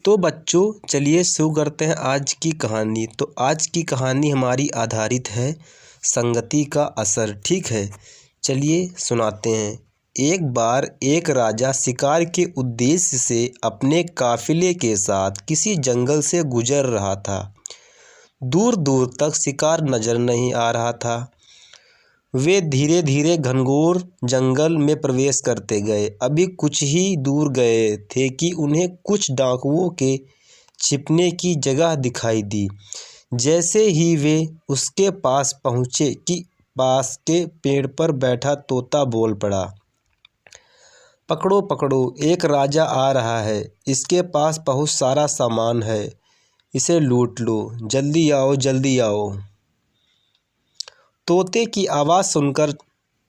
तो बच्चों चलिए शुरू करते हैं आज की कहानी। तो आज की कहानी हमारी आधारित है संगति का असर। ठीक है, चलिए सुनाते हैं। एक बार एक राजा शिकार के उद्देश्य से अपने काफिले के साथ किसी जंगल से गुजर रहा था। दूर दूर तक शिकार नजर नहीं आ रहा था। वे धीरे धीरे घनघोर जंगल में प्रवेश करते गए। अभी कुछ ही दूर गए थे कि उन्हें कुछ डाकुओं के छिपने की जगह दिखाई दी। जैसे ही वे उसके पास पहुँचे कि पास के पेड़ पर बैठा तोता बोल पड़ा, पकड़ो पकड़ो, एक राजा आ रहा है। इसके पास बहुत सारा सामान है, इसे लूट लो। जल्दी आओ, जल्दी आओ। तोते की आवाज़ सुनकर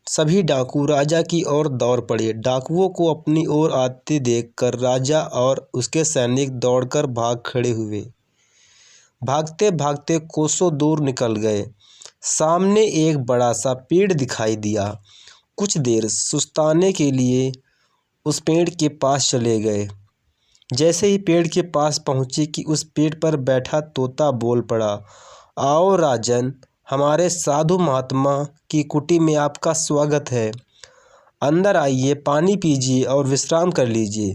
सभी डाकू राजा की ओर दौड़ पड़े। डाकुओं को अपनी ओर आते देखकर राजा और उसके सैनिक दौड़कर भाग खड़े हुए। भागते भागते कोसों दूर निकल गए। सामने एक बड़ा सा पेड़ दिखाई दिया। कुछ देर सुस्ताने के लिए उस पेड़ के पास चले गए। जैसे ही पेड़ के पास पहुँचे कि उस पेड़ पर बैठा तोता बोल पड़ा, आओ राजन, हमारे साधु महात्मा की कुटी में आपका स्वागत है। अंदर आइए, पानी पीजिए और विश्राम कर लीजिए।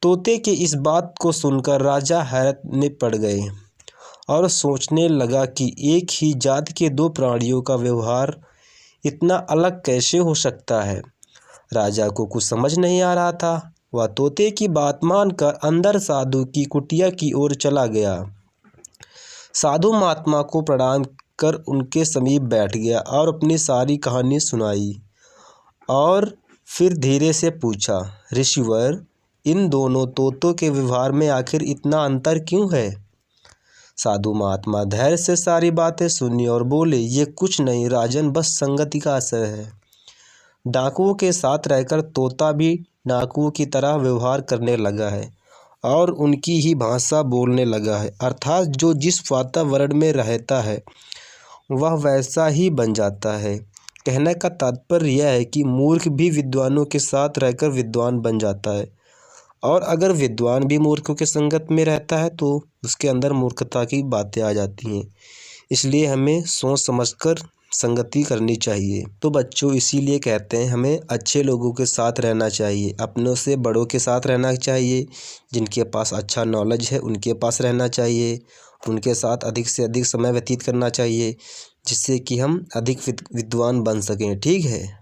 तोते के इस बात को सुनकर राजा हैरत में पड़ गए और सोचने लगा कि एक ही जाति के दो प्राणियों का व्यवहार इतना अलग कैसे हो सकता है। राजा को कुछ समझ नहीं आ रहा था। वह तोते की बात मानकर अंदर साधु की कुटिया की ओर चला गया। साधु महात्मा को प्रणाम कर उनके समीप बैठ गया और अपनी सारी कहानी सुनाई। और फिर धीरे से पूछा, ऋषिवर, इन दोनों तोतों के व्यवहार में आखिर इतना अंतर क्यों है? साधु महात्मा धैर्य से सारी बातें सुनी और बोले, ये कुछ नहीं राजन, बस संगति का असर है। डाकुओं के साथ रहकर तोता भी डाकुओं की तरह व्यवहार करने लगा है और उनकी ही भाषा बोलने लगा है। अर्थात जो जिस वातावरण में रहता है वह वैसा ही बन जाता है। कहने का तात्पर्य यह है कि मूर्ख भी विद्वानों के साथ रहकर विद्वान बन जाता है, और अगर विद्वान भी मूर्खों के संगत में रहता है तो उसके अंदर मूर्खता की बातें आ जाती हैं। इसलिए हमें सोच समझकर संगति करनी चाहिए। तो बच्चों इसीलिए कहते हैं हमें अच्छे लोगों के साथ रहना चाहिए, अपनों से बड़ों के साथ रहना चाहिए, जिनके पास अच्छा नॉलेज है उनके पास रहना चाहिए, उनके साथ अधिक से अधिक समय व्यतीत करना चाहिए, जिससे कि हम अधिक विद्वान बन सकें। ठीक है।